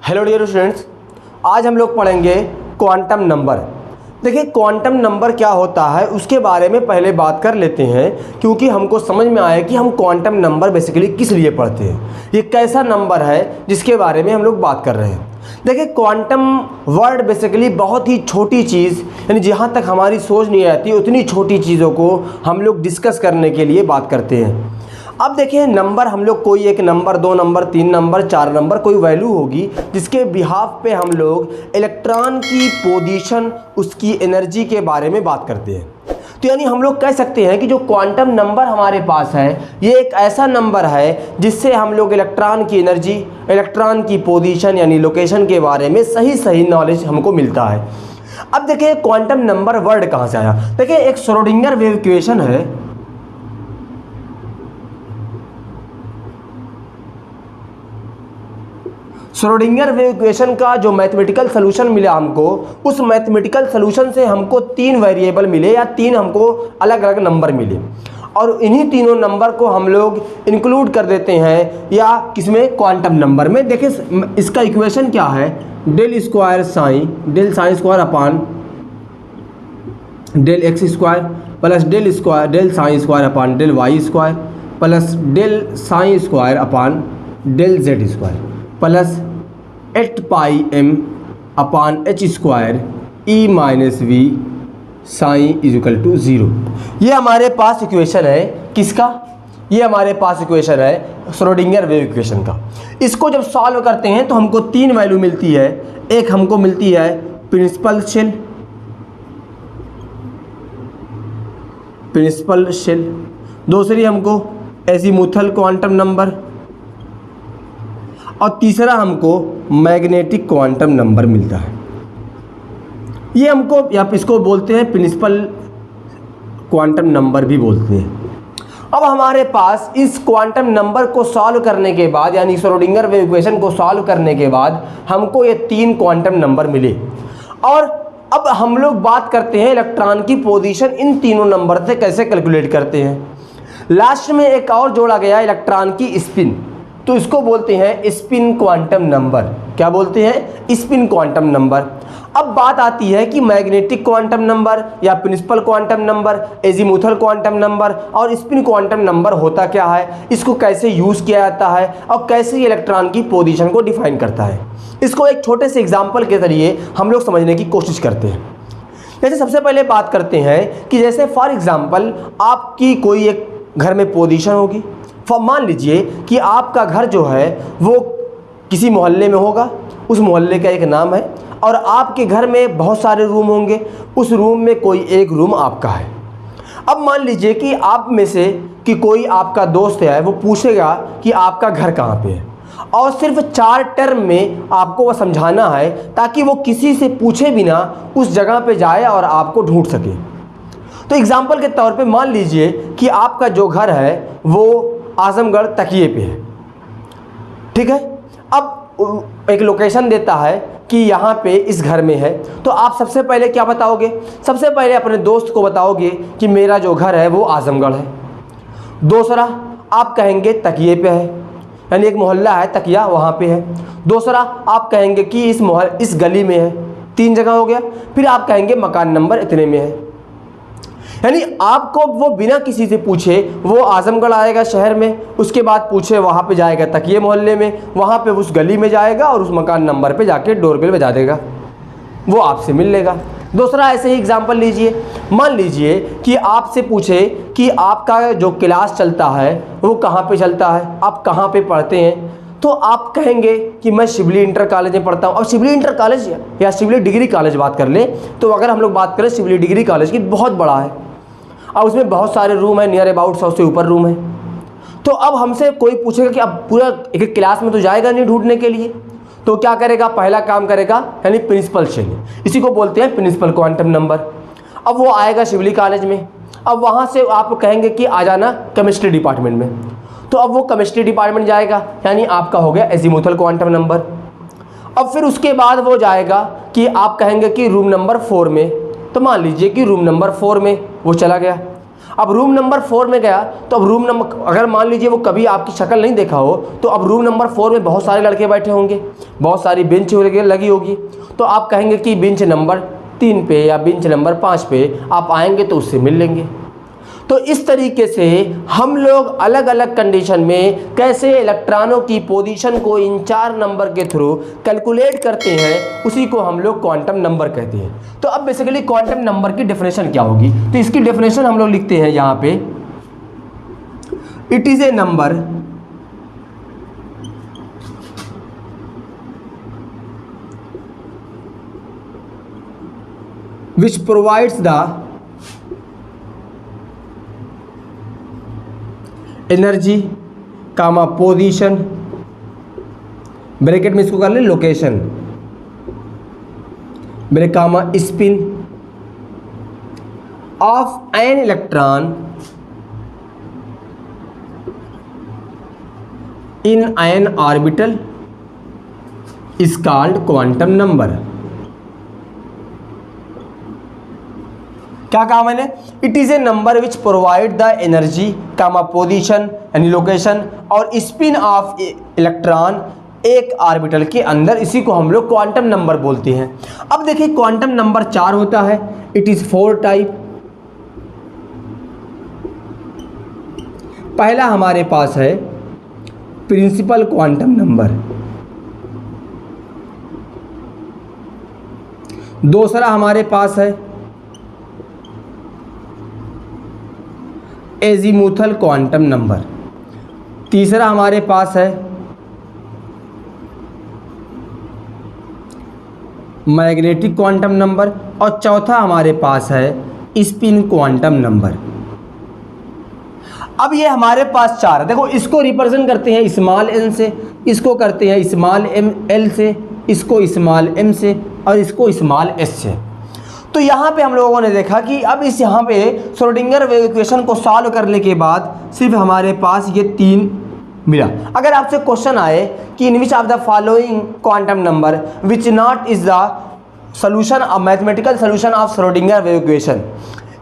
Hello dear students, आज हम लोग पढ़ेंगे क्वांटम नंबर। देखिए क्वांटम नंबर क्या होता है उसके बारे में पहले बात कर लेते हैं, क्योंकि हमको समझ में आए कि हम क्वांटम नंबर बेसिकली किस लिए पढ़ते हैं, ये कैसा नंबर है जिसके बारे में हम लोग बात कर रहे हैं। देखिए क्वांटम वर्ड बेसिकली बहुत ही छोटी चीज़, यानी जहाँ तक हमारी सोच नहीं आती उतनी छोटी चीज़ों को हम लोग डिस्कस करने के लिए बात करते हैं। अब देखिए नंबर, हम लोग कोई एक नंबर, 2 नंबर, 3 नंबर, 4 नंबर, कोई वैल्यू होगी जिसके बिहाफ पे हम लोग इलेक्ट्रॉन की पोजीशन, उसकी एनर्जी के बारे में बात करते हैं। तो यानी हम लोग कह सकते हैं कि जो क्वांटम नंबर हमारे पास है ये एक ऐसा नंबर है जिससे हम लोग इलेक्ट्रॉन की एनर्जी, इलेक्ट्रॉन की पोजीशन यानी लोकेशन के बारे में सही नॉलेज हमको मिलता है। अब देखिए क्वांटम नंबर वर्ड कहाँ से आया। देखिए एक श्रोडिंगर वेव इक्वेशन है, श्रोडिंगर वेव इक्वेशन का जो मैथमेटिकल सॉल्यूशन मिला हमको, उस मैथमेटिकल सॉल्यूशन से हमको 3 वेरिएबल मिले या 3 हमको अलग अलग नंबर मिले, और इन्हीं तीनों नंबर को हम लोग इंक्लूड कर देते हैं या किसमें, क्वांटम नंबर में। देखिए इसका इक्वेशन क्या है, del square psi square upon del X square plus del psi square upon del Y square plus del psi square upon del Z square plus 8 pi M upon H square E minus V psi is equal to 0। ये हमारे पास equation है किसका, ये हमारे पास equation है Schrodinger wave equation का। इसको जब सॉल्व करते हैं तो हमको 3 वैल्यू मिलती है। एक हमको मिलती है प्रिंसिपल शेल, दूसरी हमको एजीमुथल क्वांटम नंबर, और तीसरा हमको मैग्नेटिक क्वांटम नंबर मिलता है। ये हमको आप इसको बोलते हैं प्रिंसिपल क्वांटम नंबर भी बोलते हैं। अब हमारे पास इस क्वांटम नंबर को सॉल्व करने के बाद, यानी श्रोडिंगर वेव इक्वेशन को सॉल्व करने के बाद हमको ये 3 क्वांटम नंबर मिले। और अब हम लोग बात करते हैं इलेक्ट्रॉन की पोजीशन इन तीनों नंबर से कैसे कैलकुलेट करते हैं। लास्ट में एक और जोड़ा गया इलेक्ट्रॉन की स्पिन, तो इसको बोलते हैं स्पिन क्वांटम नंबर। क्या बोलते हैं, स्पिन क्वांटम नंबर। अब बात आती है कि मैग्नेटिक क्वांटम नंबर या principal quantum number, azimuthal quantum number और स्पिन क्वांटम नंबर होता क्या है, इसको कैसे यूज़ किया जाता है और कैसे इलेक्ट्रॉन की पोजीशन को डिफाइन करता है। इसको एक छोटे से एग्जाम्पल के जरिए हम लोग समझने की कोशिश करते हैं। जैसे सबसे पहले बात करते हैं कि जैसे फॉर एग्जाम्पल आपकी कोई एक घर में पोजीशन होगी। मान लीजिए कि आपका घर जो है वो किसी मोहल्ले में होगा, उस मोहल्ले का एक नाम है, और आपके घर में बहुत सारे रूम होंगे, उस रूम में कोई एक रूम आपका है। अब मान लीजिए कि आप में से कि कोई आपका दोस्त है, वो पूछेगा कि आपका घर कहाँ पे है, और सिर्फ 4 टर्म में आपको वह समझाना है ताकि वो किसी से पूछे बिना उस जगह पे जाए और आपको ढूंढ सके। तो एग्जाम्पल के तौर पे मान लीजिए कि आपका जो घर है वो आजमगढ़ तकिए पे है, ठीक है। अब एक लोकेशन देता है कि यहाँ पे इस घर में है, तो आप सबसे पहले क्या बताओगे, सबसे पहले अपने दोस्त को बताओगे कि मेरा जो घर है वो आजमगढ़ है। दूसरा आप कहेंगे तकिए पे है, यानी एक मोहल्ला है तकिया, वहाँ पे है। दूसरा आप कहेंगे कि इस गली में है। 3 जगह हो गया। फिर आप कहेंगे मकान नंबर इतने में है, यानी आपको वो बिना किसी से पूछे वो आजमगढ़ आएगा शहर में, उसके बाद पूछे वहाँ पे जाएगा तकिए मोहल्ले में, वहाँ पे उस गली में जाएगा और उस मकान नंबर पे जाके डोरबेल बजा देगा, वो आपसे मिल लेगा। दूसरा ऐसे ही एग्जांपल लीजिए, मान लीजिए कि आपसे पूछे कि आपका जो क्लास चलता है वो कहाँ पे चलता है, आप कहाँ पे पढ़ते हैं, तो आप कहेंगे कि मैं शिवली इंटर कॉलेज में पढ़ता हूँ। और शिवली इंटर कॉलेज या शिवली डिग्री कॉलेज बात कर ले, तो अगर हम लोग बात करें शिवली डिग्री कॉलेज की, बहुत बड़ा है और उसमें बहुत सारे रूम है, नियर अबाउट 100 से ऊपर रूम है। तो अब हमसे कोई पूछेगा कि अब पूरा एक क्लास में तो जाएगा नहीं ढूंढने के लिए, तो क्या करेगा, पहला काम करेगा यानी प्रिंसिपल शेल, इसी को बोलते हैं प्रिंसिपल क्वांटम नंबर। अब वो आएगा शिवली कॉलेज में, अब वहाँ से आप कहेंगे कि आ जाना केमिस्ट्री डिपार्टमेंट में, तो अब वो केमिस्ट्री डिपार्टमेंट जाएगा, यानी आपका हो गया एजीमुथल क्वांटम नंबर। अब फिर उसके बाद वो जाएगा कि आप कहेंगे कि रूम नंबर 4 में, तो मान लीजिए कि रूम नंबर 4 में वो चला गया। अब रूम नंबर 4 में गया तो अब रूम नंबर, अगर मान लीजिए वो कभी आपकी शक्ल नहीं देखा हो, तो अब रूम नंबर 4 में बहुत सारे लड़के बैठे होंगे, बहुत सारी बेंच लगी होगी, तो आप कहेंगे कि बेंच नंबर 3 पे या बेंच नंबर 5 पे आप आएंगे तो उससे मिल लेंगे। तो इस तरीके से हम लोग अलग अलग कंडीशन में कैसे इलेक्ट्रॉनों की पोजीशन को इन 4 नंबर के थ्रू कैलकुलेट करते हैं, उसी को हम लोग क्वांटम नंबर कहते हैं। तो अब बेसिकली क्वांटम नंबर की डेफिनेशन क्या होगी, तो इसकी डेफिनेशन हम लोग लिखते हैं यहाँ पे, it is a number which provides the energy, position, bracket में इसको कर ले location, bracket comma spin of an electron in an orbital is called quantum number. क्या कहा मैंने, it is a number which provide the energy comma position यानी location और spin of electron एक ऑर्बिटल के अंदर, इसी को हम लोग क्वांटम नंबर बोलते हैं। अब देखिए क्वांटम नंबर 4 होता है, इट इज 4 टाइप। पहला हमारे पास है प्रिंसिपल क्वांटम नंबर, दूसरा हमारे पास है एजीमुथल क्वांटम नंबर, तीसरा हमारे पास है मैग्नेटिक क्वांटम नंबर और चौथा हमारे पास है स्पिन क्वांटम नंबर। अब ये हमारे पास 4 देखो, इसको रिप्रेजेंट करते हैं स्मॉल n से, इसको करते हैं स्मॉल l से, इसको स्मॉल m से और इसको स्मॉल s से। तो यहाँ पे हम लोगों ने देखा कि अब इस यहाँ पे श्रोडिंगर वेव इक्वेशन को सॉल्व करने के बाद सिर्फ हमारे पास ये 3 मिला। अगर आपसे क्वेश्चन आए कि in which of the following quantum number which not is the solution of mathematical solution of Schrodinger wave equation,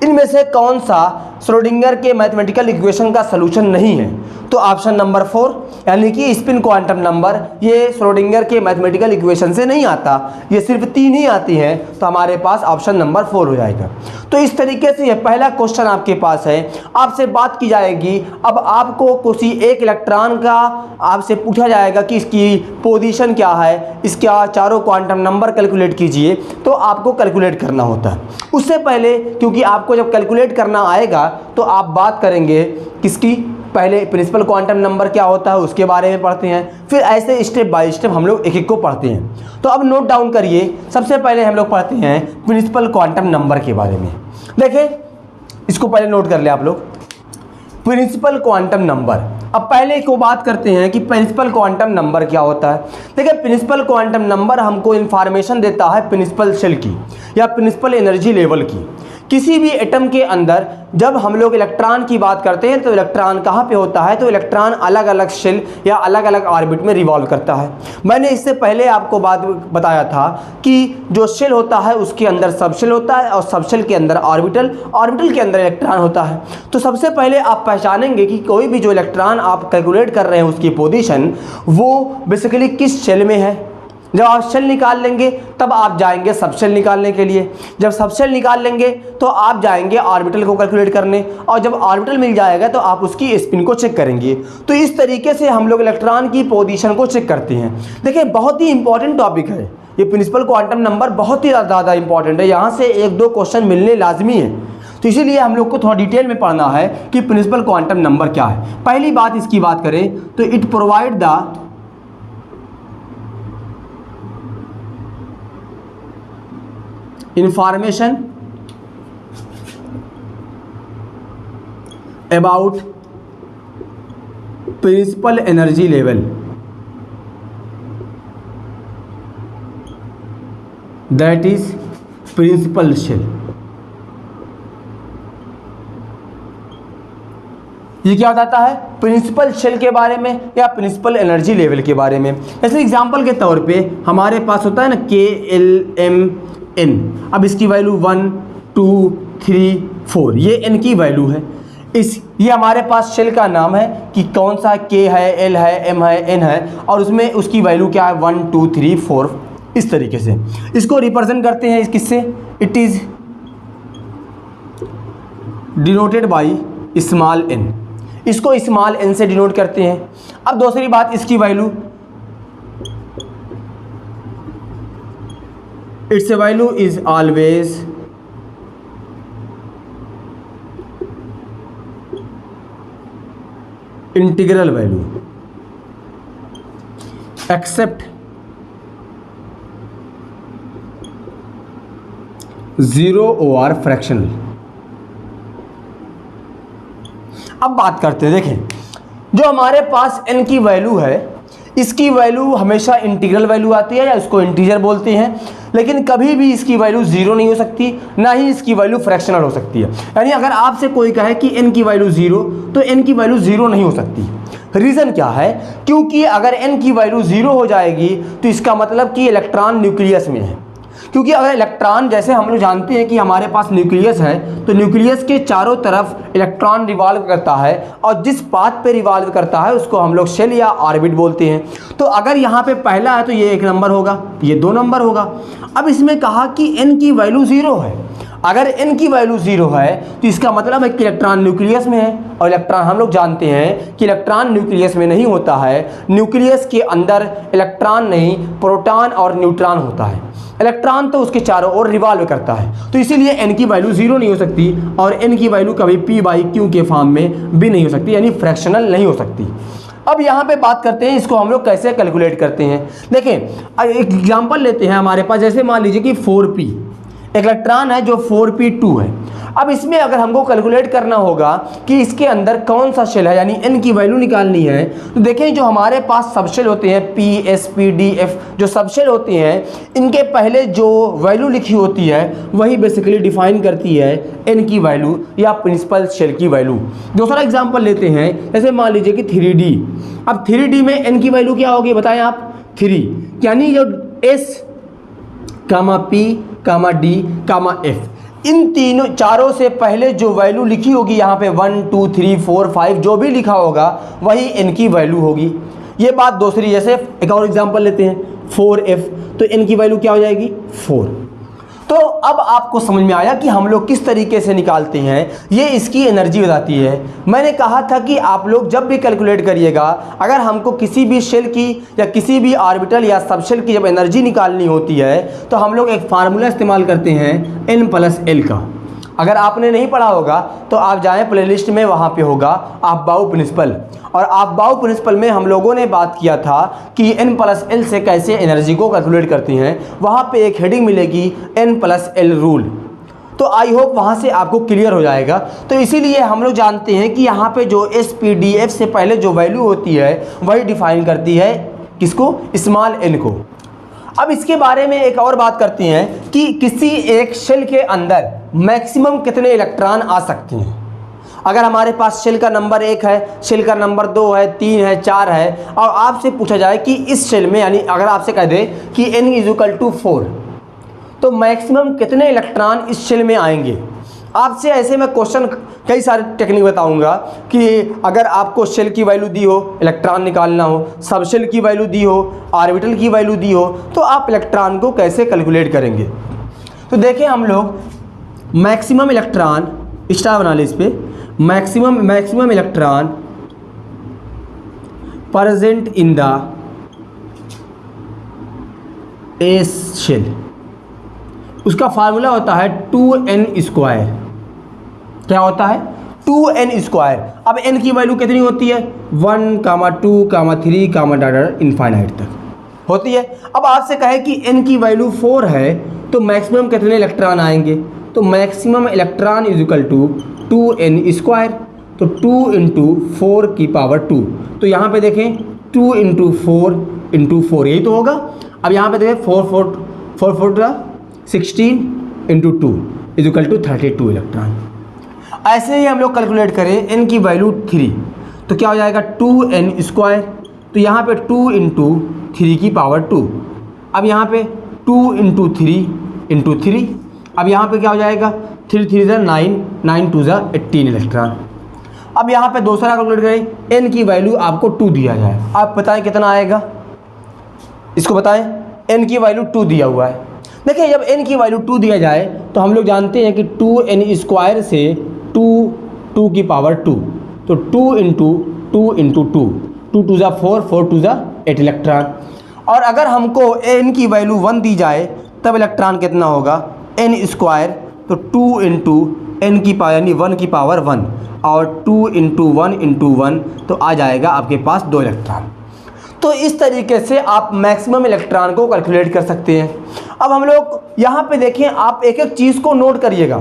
इनमें से कौन सा श्रोडिंगर के मैथमेटिकल इक्वेशन का सोल्यूशन नहीं है, तो ऑप्शन नंबर 4 यानी कि स्पिन क्वांटम नंबर ये श्रोडिंगर के मैथमेटिकल इक्वेशन से नहीं आता, ये सिर्फ 3 ही आती हैं, तो हमारे पास ऑप्शन नंबर 4 हो जाएगा। तो इस तरीके से ये पहला क्वेश्चन आपके पास है, आपसे बात की जाएगी। अब आपको किसी एक इलेक्ट्रॉन का आपसे पूछा जाएगा कि इसकी पोजीशन क्या है, इसका चारों क्वांटम नंबर कैलकुलेट कीजिए, तो आपको कैलकुलेट करना होता है। उससे पहले क्योंकि आपको जब कैलकुलेट करना आएगा तो आप बात करेंगे किसकी, पहले प्रिंसिपल क्वांटम नंबर क्या होता है उसके बारे में पढ़ते हैं, फिर ऐसे स्टेप बाय स्टेप हम लोग एक एक को पढ़ते हैं। तो अब नोट डाउन करिए, सबसे पहले हम लोग पढ़ते हैं प्रिंसिपल क्वांटम नंबर के बारे में। देखिए इसको पहले नोट कर ले आप लोग, प्रिंसिपल क्वांटम नंबर। अब पहले को बात करते हैं कि प्रिंसिपल क्वांटम नंबर क्या होता है। देखिए प्रिंसिपल क्वांटम नंबर हमको इंफॉर्मेशन देता है प्रिंसिपल शेल की या प्रिंसिपल एनर्जी लेवल की। किसी भी एटम के अंदर जब हम लोग इलेक्ट्रॉन की बात करते हैं तो इलेक्ट्रॉन कहाँ पे होता है, तो इलेक्ट्रॉन अलग अलग शेल या अलग अलग ऑर्बिट में रिवॉल्व करता है। मैंने इससे पहले आपको बात बताया था कि जो शेल होता है उसके अंदर सबशेल होता है और सबशेल के अंदर ऑर्बिटल, ऑर्बिटल के अंदर इलेक्ट्रॉन होता है। तो सबसे पहले आप पहचानेंगे कि कोई भी जो इलेक्ट्रॉन आप कैलकुलेट कर रहे हैं उसकी पोजीशन वो बेसिकली किस शेल में है। जब आप शेल निकाल लेंगे तब आप जाएंगे सबशेल निकालने के लिए, जब सबशेल निकाल लेंगे तो आप जाएंगे ऑर्बिटल को कैलकुलेट करने, और जब ऑर्बिटल मिल जाएगा तो आप उसकी स्पिन को चेक करेंगे। तो इस तरीके से हम लोग इलेक्ट्रॉन की पोजीशन को चेक करते हैं। देखिए बहुत ही इंपॉर्टेंट टॉपिक है ये प्रिंसिपल क्वांटम नंबर, बहुत ही ज़्यादा इंपॉर्टेंट है, यहाँ से 1-2 क्वेश्चन मिलने लाजमी है। तो इसीलिए हम लोग को थोड़ा डिटेल में पढ़ना है कि प्रिंसिपल क्वांटम नंबर क्या है। पहली बात इसकी बात करें तो it provide the information about principal energy level that is principal shell। ये क्या बताता है, प्रिंसिपल शेल के बारे में या प्रिंसिपल एनर्जी लेवल के बारे में। जैसे एग्जांपल के तौर पे हमारे पास होता है ना KLMN, अब इसकी वैल्यू 1 2 3 4 ये n की वैल्यू है। ये हमारे पास शेल का नाम है कि कौन सा के है, एल है, एम है, एन है, और उसमें उसकी वैल्यू क्या है 1 2 3 4 इस तरीके से। इसको रिप्रेजेंट करते हैं किससे, it is denoted by small N, इसको स्मॉल एन से डिनोट करते हैं। अब दूसरी बात, इसकी value, it's value is always integral value except 0 और फ्रैक्शनल। अब बात करते हैं, देखें जो हमारे पास n की वैल्यू है, इसकी वैल्यू हमेशा इंटीग्रल वैल्यू आती है या इसको इंटीजर बोलते हैं, लेकिन कभी भी इसकी वैल्यू जीरो नहीं हो सकती, ना ही इसकी वैल्यू फ्रैक्शनल हो सकती है। यानी अगर आपसे कोई कहे कि n की वैल्यू जीरो, तो n की वैल्यू जीरो नहीं हो सकती। रीज़न क्या है, क्योंकि अगर n की वैल्यू जीरो हो जाएगी तो इसका मतलब कि इलेक्ट्रॉन न्यूक्लियस में है। क्योंकि अगर इलेक्ट्रॉन, जैसे हम लोग जानते हैं कि हमारे पास न्यूक्लियस है, तो न्यूक्लियस के चारों तरफ इलेक्ट्रॉन रिवॉल्व करता है, और जिस पाथ पे रिवॉल्व करता है उसको हम लोग शेल या ऑर्बिट बोलते हैं। तो अगर यहाँ पे पहला है तो ये 1 नंबर होगा, ये 2 नंबर होगा। अब इसमें कहा कि n की वैल्यू ज़ीरो है, अगर n की वैल्यू ज़ीरो है तो इसका मतलब है कि इलेक्ट्रॉन न्यूक्लियस में है, और इलेक्ट्रॉन हम लोग जानते हैं कि इलेक्ट्रॉन न्यूक्लियस में नहीं होता है, न्यूक्लियस के अंदर इलेक्ट्रॉन नहीं, प्रोटॉन और न्यूट्रॉन होता है। इलेक्ट्रॉन तो उसके चारों ओर रिवॉल्व करता है, तो इसीलिए n की वैल्यू जीरो नहीं हो सकती, और n की वैल्यू कभी p/q के फॉर्म में भी नहीं हो सकती, यानी फ्रैक्शनल नहीं हो सकती। अब यहाँ पे बात करते हैं इसको हम लोग कैसे कैलकुलेट करते हैं। देखें एक एग्जांपल लेते हैं हमारे पास, जैसे मान लीजिए कि 4p एक इलेक्ट्रॉन है जो 4p2 है। अब इसमें अगर हमको कैलकुलेट करना होगा कि इसके अंदर कौन सा शेल है, यानी n की वैल्यू निकालनी है, तो देखें जो हमारे पास सबशेल होते हैं p, s, p, d, f, जो सबशेल होते हैं, इनके पहले जो वैल्यू लिखी होती है वही बेसिकली डिफाइन करती है n की वैल्यू या प्रिंसिपल शेल की वैल्यू। दूसरा एग्जाम्पल लेते हैं, जैसे मान लीजिए कि 3d। अब 3d में n की वैल्यू क्या होगी बताएं आप, 3, यानी जो s, p, d, f, इन तीनों चारों से पहले जो वैल्यू लिखी होगी यहाँ पे 1 2 3 4 5 जो भी लिखा होगा वही n की वैल्यू होगी। ये बात दूसरी। जैसे एक और एग्जांपल लेते हैं 4f, तो n की वैल्यू क्या हो जाएगी 4। तो अब आपको समझ में आया कि हम लोग किस तरीके से निकालते हैं, ये इसकी एनर्जी बताती है। मैंने कहा था कि आप लोग जब भी कैलकुलेट करिएगा, अगर हमको किसी भी शेल की या किसी भी ऑर्बिटल या सबशेल की जब एनर्जी निकालनी होती है तो हम लोग एक फार्मूला इस्तेमाल करते हैं n+l का। अगर आपने नहीं पढ़ा होगा तो आप जाएं प्लेलिस्ट में, वहाँ पे होगा अफबाउ प्रिंसिपल, और अफबाउ प्रिंसिपल में हम लोगों ने बात किया था कि n+l से कैसे एनर्जी को कैलकुलेट करते हैं। वहाँ पे एक हेडिंग मिलेगी n+l रूल, तो आई होप वहाँ से आपको क्लियर हो जाएगा। तो इसीलिए हम लोग जानते हैं कि यहाँ पे जो SPDF से पहले जो वैल्यू होती है वही डिफाइन करती है किसको, स्मॉल n को। अब इसके बारे में एक और बात करते हैं कि किसी एक शेल के अंदर मैक्सिमम कितने इलेक्ट्रॉन आ सकते हैं। अगर हमारे पास शेल का नंबर 1 है, शेल का नंबर 2 है, 3 है, 4 है, और आपसे पूछा जाए कि इस शेल में, यानी अगर आपसे कह दे कि n = 4, तो मैक्सिमम कितने इलेक्ट्रॉन इस शेल में आएंगे। आपसे ऐसे में क्वेश्चन कई सारे टेक्निक बताऊंगा कि अगर आपको शेल की वैल्यू दी हो, इलेक्ट्रॉन निकालना हो, सब शेल की वैल्यू दी हो, ऑर्बिटल की वैल्यू दी हो, तो आप इलेक्ट्रॉन को कैसे कैलकुलेट करेंगे। तो देखें हम लोग मैक्सिमम इलेक्ट्रॉन, स्टार बना ले इस पर, maximum electron present in the S shell, उसका फार्मूला होता है 2n²। क्या होता है 2n²। अब n की वैल्यू कितनी होती है 1, 2, 3, डाटा इनफाइनाइट तक होती है। अब आपसे कहे कि n की वैल्यू 4 है तो मैक्सिमम कितने इलेक्ट्रॉन आएंगे, तो मैक्सिमम इलेक्ट्रॉन = 2n², तो 2 × 4 की पावर 2। तो यहाँ पे देखें 2 × 4 × 4 यही तो होगा। अब यहाँ पे देखें 4 16 × 2 = 32 इलेक्ट्रॉन। ऐसे ही हम लोग कैलकुलेट करें n की वैल्यू 3, तो क्या हो जाएगा 2n², तो यहाँ पे 2 × 3 की पावर 2। अब यहाँ पे 2 × 3 × 3, अब यहाँ पे क्या हो जाएगा 3 3 9, 9 2 18 इलेक्ट्रॉन। अब यहाँ पे दूसरा कैलकुलेट करें, n की वैल्यू आपको 2 दिया जाए, आप बताएं कितना आएगा, इसको बताएं। n की वैल्यू 2 दिया हुआ है। देखिए जब n की वैल्यू 2 दिया जाए तो हम लोग जानते हैं कि 2n² से 2 की पावर 2, तो 2 इंटू 2 इंटू 2, 2 2 ज़ा 4, 4 2 ज़ा 8 इलेक्ट्रॉन। और अगर हमको n की वैल्यू 1 दी जाए तब इलेक्ट्रॉन कितना होगा, n², तो 2 इंटू n की पावर यानी 1 की पावर 1 और 2 इंटू 1 इंटू 1, तो आ जाएगा आपके पास 2 इलेक्ट्रॉन। तो इस तरीके से आप मैक्सिमम इलेक्ट्रॉन को कैलकुलेट कर सकते हैं। अब हम लोग यहाँ पे देखें, आप एक एक चीज़ को नोट करिएगा,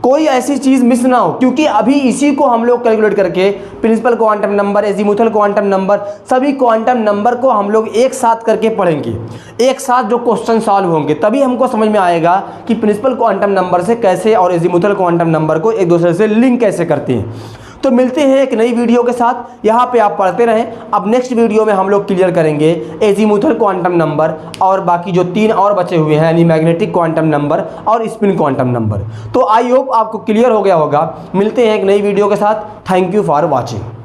कोई ऐसी चीज़ मिस ना हो, क्योंकि अभी इसी को हम लोग कैलकुलेट करके principal quantum number, azimuthal quantum number, सभी क्वांटम नंबर को हम लोग एक साथ करके पढ़ेंगे, एक साथ जो क्वेश्चन सॉल्व होंगे, तभी हमको समझ में आएगा कि प्रिंसिपल क्वांटम नंबर से कैसे और एजीमुथल क्वांटम नंबर को एक दूसरे से लिंक कैसे करते हैं। तो मिलते हैं एक नई वीडियो के साथ, यहाँ पे आप पढ़ते रहें। अब नेक्स्ट वीडियो में हम लोग क्लियर करेंगे एजीमुथल क्वांटम नंबर और बाकी जो 3 और बचे हुए हैं, यानी मैग्नेटिक क्वांटम नंबर और स्पिन क्वांटम नंबर। तो आई होप आपको क्लियर हो गया होगा। मिलते हैं एक नई वीडियो के साथ। Thank you for watching.